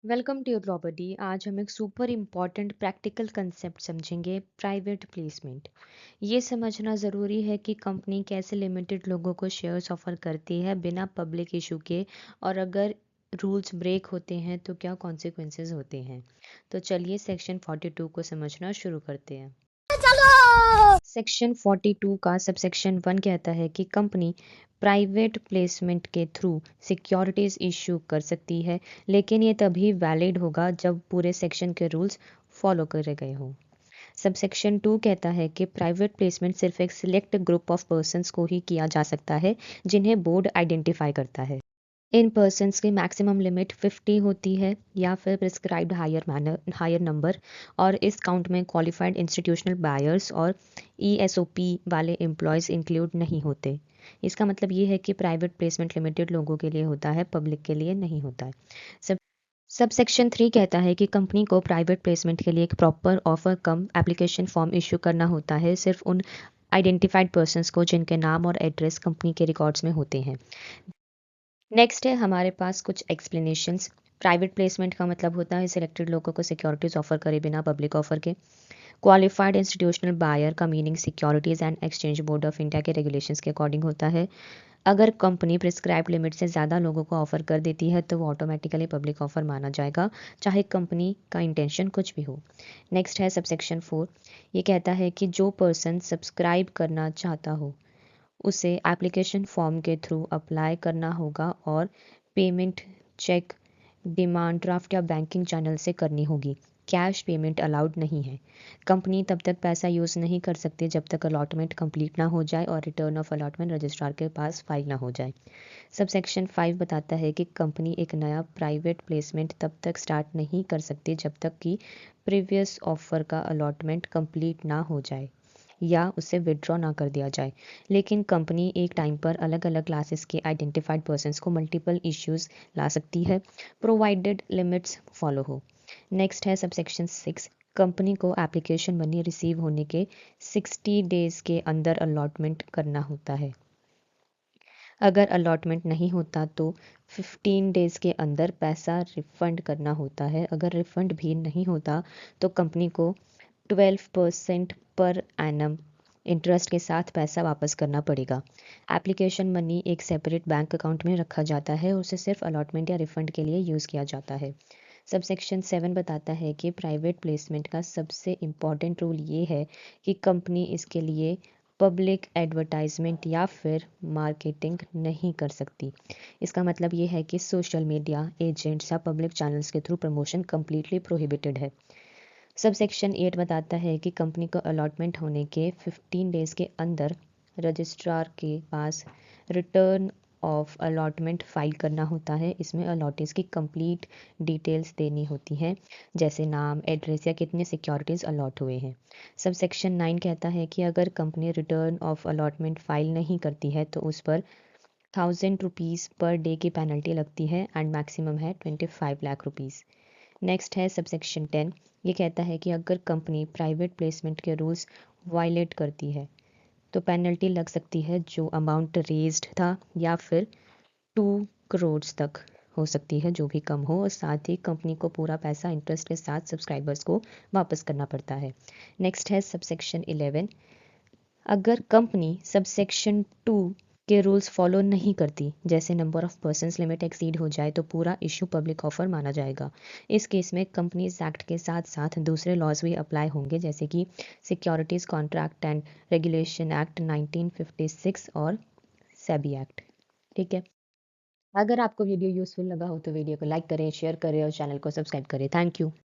Welcome to your property. आज हम एक सुपर इम्पॉर्टेंट प्रैक्टिकल कंसेप्ट समझेंगे, प्राइवेट प्लेसमेंट। ये समझना ज़रूरी है कि कंपनी कैसे लिमिटेड लोगों को शेयर्स ऑफर करती है बिना पब्लिक इशू के, और अगर रूल्स ब्रेक होते हैं तो क्या कॉन्सिक्वेंसेस होते हैं। तो चलिए सेक्शन 42 को समझना शुरू करते हैं। सेक्शन 42 का सबसेक्शन 1 कहता है कि कंपनी प्राइवेट प्लेसमेंट के थ्रू सिक्योरिटीज इशू कर सकती है, लेकिन ये तभी वैलिड होगा जब पूरे सेक्शन के रूल्स फॉलो करे गए हों। सबसेक्शन 2 कहता है कि प्राइवेट प्लेसमेंट सिर्फ एक सिलेक्ट ग्रुप ऑफ पर्सन्स को ही किया जा सकता है जिन्हें बोर्ड आइडेंटिफाई करता है। इन पर्सन्स की मैक्सिमम लिमिट 50 होती है या फिर प्रिस्क्राइब्ड हायर नंबर, और इस काउंट में क्वालिफाइड इंस्टीट्यूशनल बायर्स और ईएसओपी वाले एम्प्लॉयज़ इंक्लूड नहीं होते। इसका मतलब ये है कि प्राइवेट प्लेसमेंट लिमिटेड लोगों के लिए होता है, पब्लिक के लिए नहीं होता है। सब सबसेक्शन 3 कहता है कि कंपनी को प्राइवेट प्लेसमेंट के लिए एक प्रॉपर ऑफर कम एप्लीकेशन फॉर्म इश्यू करना होता है, सिर्फ उन आइडेंटिफाइड पर्सन्स को जिनके नाम और एड्रेस कंपनी के रिकॉर्ड्स में होते हैं। नेक्स्ट है हमारे पास कुछ एक्सप्लेनेशंस। प्राइवेट प्लेसमेंट का मतलब होता है सिलेक्टेड लोगों को सिक्योरिटीज ऑफर करे बिना पब्लिक ऑफर के। क्वालिफाइड इंस्टीट्यूशनल बायर का meaning securities and exchange board of India के रेगुलेशंस के अकॉर्डिंग होता है। अगर कंपनी प्रिस्क्राइब्ड लिमिट से ज़्यादा लोगों को ऑफर कर देती है तो वो ऑटोमेटिकली पब्लिक ऑफर माना जाएगा, चाहे कंपनी का इंटेंशन कुछ भी हो। नेक्स्ट है सबसेक्शन 4। ये कहता है कि जो पर्सन सब्सक्राइब करना चाहता हो उसे एप्लीकेशन फॉर्म के थ्रू अप्लाई करना होगा, और पेमेंट चेक, डिमांड ड्राफ्ट या बैंकिंग चैनल से करनी होगी। कैश पेमेंट अलाउड नहीं है। कंपनी तब तक पैसा यूज़ नहीं कर सकती जब तक अलॉटमेंट कंप्लीट ना हो जाए और रिटर्न ऑफ अलॉटमेंट रजिस्ट्रार के पास फाइल ना हो जाए। सब सेक्शन 5 बताता है कि कंपनी एक नया प्राइवेट प्लेसमेंट तब तक स्टार्ट नहीं कर सकती जब तक कि प्रीवियस ऑफर का अलॉटमेंट कंप्लीट ना हो जाए या उसे विड्रॉ ना कर दिया जाए। लेकिन कंपनी एक टाइम पर अलग अलग क्लासेस के आइडेंटिफाइड पर्सन्स को मल्टीपल इश्यूज ला सकती है, प्रोवाइडेड लिमिट्स फॉलो हो। नेक्स्ट है सबसेक्शन 6। कंपनी को एप्लीकेशन मनी रिसीव होने के 60 डेज के अंदर अलॉटमेंट करना होता है। अगर अलॉटमेंट नहीं होता तो 15 डेज के अंदर पैसा रिफंड करना होता है। अगर रिफंड भी नहीं होता तो कंपनी को 12% पर एनम इंटरेस्ट के साथ पैसा वापस करना पड़ेगा। एप्लीकेशन मनी एक सेपरेट बैंक अकाउंट में रखा जाता है, उसे सिर्फ अलॉटमेंट या रिफंड के लिए यूज़ किया जाता है। सबसेक्शन 7 बताता है कि प्राइवेट प्लेसमेंट का सबसे इम्पॉर्टेंट रूल ये है कि कंपनी इसके लिए पब्लिक एडवर्टाइजमेंट या फिर मार्केटिंग नहीं कर सकती। इसका मतलब ये है कि सोशल मीडिया, एजेंट्स या पब्लिक चैनल्स के थ्रू प्रमोशन कम्प्लीटली प्रोहिबिटेड है। सब सेक्शन 8 बताता है कि कंपनी को अलॉटमेंट होने के 15 डेज के अंदर रजिस्ट्रार के पास रिटर्न ऑफ अलॉटमेंट फाइल करना होता है। इसमें अलॉटीज़ की कंप्लीट डिटेल्स देनी होती हैं, जैसे नाम, एड्रेस या कितने सिक्योरिटीज़ अलॉट हुए हैं। सब सेक्शन 9 कहता है कि अगर company return of allotment file नहीं करती है तो उस पर 1000 रुपीज़ पर डे की पेनल्टी लगती है एंड मैक्सिमम है 25 लाख रुपीज़। नेक्स्ट है सबसेक्शन 10। ये कहता है कि अगर कंपनी प्राइवेट प्लेसमेंट के रूल्स वायलेट करती है तो पेनल्टी लग सकती है, जो अमाउंट रेज्ड था, या फिर 2 करोड़ तक हो सकती है, जो भी कम हो, और साथ ही कंपनी को पूरा पैसा इंटरेस्ट के साथ सब्सक्राइबर्स को वापस करना पड़ता है। नेक्स्ट है सबसेक्शन 11। अगर कंपनी सबसेक्शन 2 के रूल्स फॉलो नहीं करती, जैसे number of persons limit exceed हो जाए, तो पूरा इशू पब्लिक ऑफर माना जाएगा। इस केस में कंपनीज एक्ट के साथ साथ दूसरे लॉज भी अप्लाई होंगे, जैसे कि securities contract and regulation act 1956 और सेबी एक्ट। ठीक है। अगर आपको वीडियो यूजफुल लगा हो तो वीडियो को लाइक करें, शेयर करें और चैनल को सब्सक्राइब करें। Thank you.